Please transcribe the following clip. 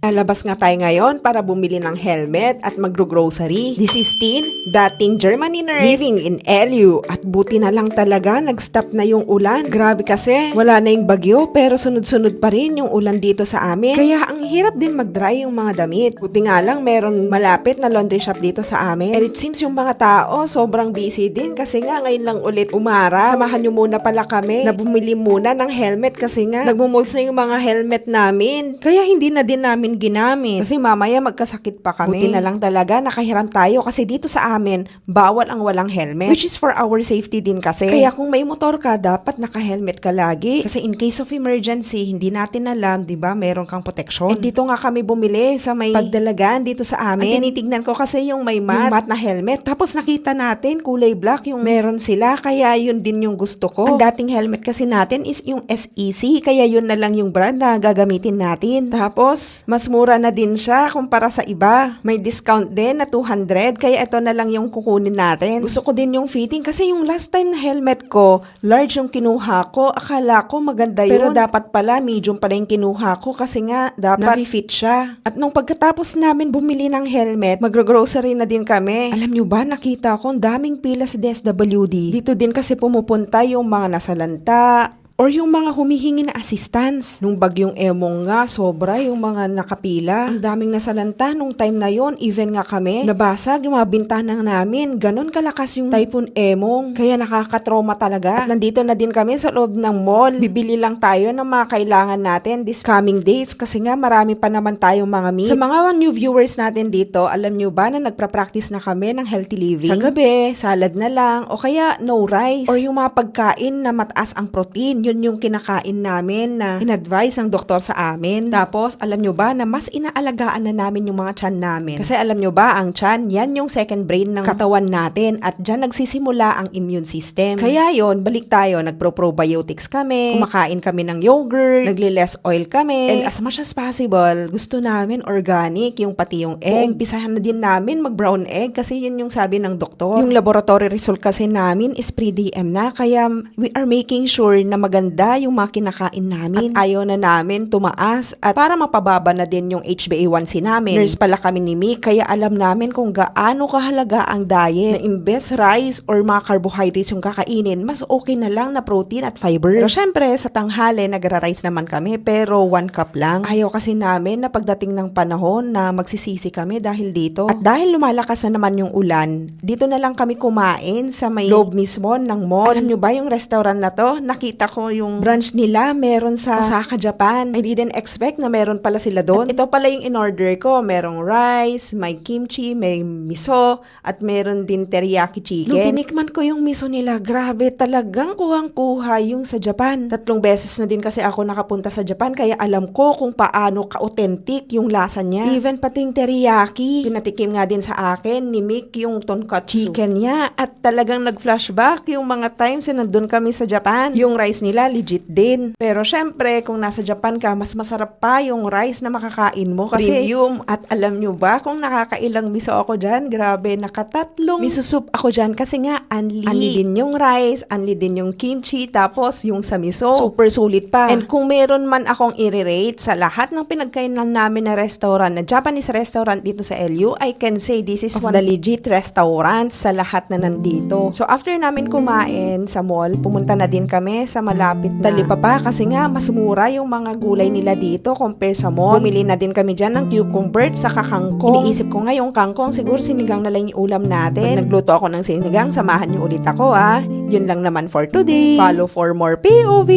Lalabas nga tayo ngayon para bumili ng helmet at magro-grocery. This is Tin, dating Germany nurse, living in LU. At buti na lang talaga, nag-stop na yung ulan. Grabe kasi, wala na yung bagyo pero sunod-sunod pa rin yung ulan dito sa amin. Kaya ang hirap din mag-dry yung mga damit. Buti nga lang, meron malapit na laundry shop dito sa amin. And it seems yung mga tao sobrang busy din kasi nga ngayon lang ulit umaraw. Samahan nyo muna pala kami na bumili muna ng helmet kasi nga nagmumolds na yung mga helmet namin. Kaya hindi na din namin ginamit. Kasi mamaya magkasakit pa kami. Buti na lang talaga nakahiram tayo kasi dito sa amin, bawal ang walang helmet. Which is for our safety din kasi. Kaya kung may motor ka, dapat naka-helmet ka lagi. Kasi in case of emergency, hindi natin alam, di ba, meron kang protection. At dito nga kami bumili sa may pagdalagan dito sa amin. At tinitignan ko kasi yung may matte na helmet. Tapos nakita natin, kulay black yung meron sila. Kaya yun din yung gusto ko. Ang dating helmet kasi natin is yung SEC. Kaya yun na lang yung brand na gagamitin natin. Tapos, mas mura na din siya kumpara sa iba. May discount din na 200, kaya ito na lang yung kukunin natin. Gusto ko din yung fitting kasi yung last time na helmet ko, large yung kinuha ko. Akala ko maganda yun. Pero dapat pala, medium pala yung kinuha ko kasi nga dapat na-fit siya. At nung pagkatapos namin bumili ng helmet, magro-grocery na din kami. Alam nyo ba, nakita ko ang daming pila sa DSWD. Dito din kasi pumupunta yung mga nasalanta, or yung mga humihingi na assistance. Nung bagyong Emong nga, sobra yung mga nakapila. Ang daming nasalanta nung time na yon, even nga kami, nabasag yung mga bintana namin. Ganon kalakas yung Typhoon Emong. Kaya nakakatrauma talaga. At nandito na din kami sa loob ng mall. Bibili lang tayo ng mga kailangan natin this coming days kasi nga marami pa naman tayong mga meat. Sa mga new viewers natin dito, alam nyo ba na nagpra-practice na kami ng healthy living? Sa gabi, salad na lang o kaya no rice. Or yung mga pagkain na mataas ang protein, yun yung kinakain namin na in-advise ng doktor sa amin. Tapos, alam nyo ba na mas inaalagaan na namin yung mga tiyan namin? Kasi alam nyo ba, ang tiyan, yan yung second brain ng katawan natin at dyan nagsisimula ang immune system. Kaya yon, balik tayo, nagpro-probiotics kami, kumakain kami ng yogurt, nagli-less oil kami, and as much as possible, gusto namin organic, yung pati yung egg. Umpisahan na din namin mag-brown egg kasi yun yung sabi ng doktor. Yung laboratory result kasi namin is pre-DM na, kaya we are making sure na maganda yung mga kinakain namin. At ayaw na namin tumaas at para mapababa na din yung HbA1c namin. Nurse pala kami ni Mick, kaya alam namin kung gaano kahalaga ang diet. Na imbes rice or mga carbohydrates yung kakainin, mas okay na lang na protein at fiber. Pero syempre, sa tanghali, nagra-rice naman kami pero 1 cup lang. Ayaw kasi namin na pagdating ng panahon na magsisisi kami dahil dito. At dahil lumalakas na naman yung ulan, dito na lang kami kumain sa may loob mismo ng mall. Alam nyo ba yung restaurant na to? Nakita ko yung branch nila meron sa Osaka, Japan. I didn't expect na meron pala sila doon. At ito pala yung in-order ko. Merong rice, may kimchi, may miso, at meron din teriyaki chicken. Nung tinikman ko yung miso nila, grabe, talagang kuhang-kuha yung sa Japan. 3 beses na din kasi ako nakapunta sa Japan, kaya alam ko kung paano ka-authentic yung lasa niya. Even pati yung teriyaki, pinatikim nga din sa akin ni Mick yung tonkatsu chicken niya. At talagang nag-flashback yung mga times na nandun kami sa Japan. Yung rice nila, legit din. Pero syempre, kung nasa Japan ka, mas masarap pa yung rice na makakain mo kasi premium. At alam nyo ba, kung nakakailang miso ako dyan, grabe, nakatatlong miso soup ako dyan kasi nga, unli din yung rice, unli din yung kimchi, tapos yung sa miso, super sulit pa. And kung meron man akong i-rate sa lahat ng pinagkainan namin na restaurant, na Japanese restaurant dito sa LU, I can say this is one of the legit restaurants sa lahat na nandito. So after namin kumain sa mall, pumunta na din kami sa malapit na Talipapa kasi nga mas mura yung mga gulay nila dito compare sa mall. Bumili na din kami dyan ng cucumber sa kangkong. Iniisip ko nga yung kangkong, siguro sinigang na lang yung ulam natin. Pag nagluto ako ng sinigang, samahan niyo ulit ako. Yun lang naman for today. Follow for more POV!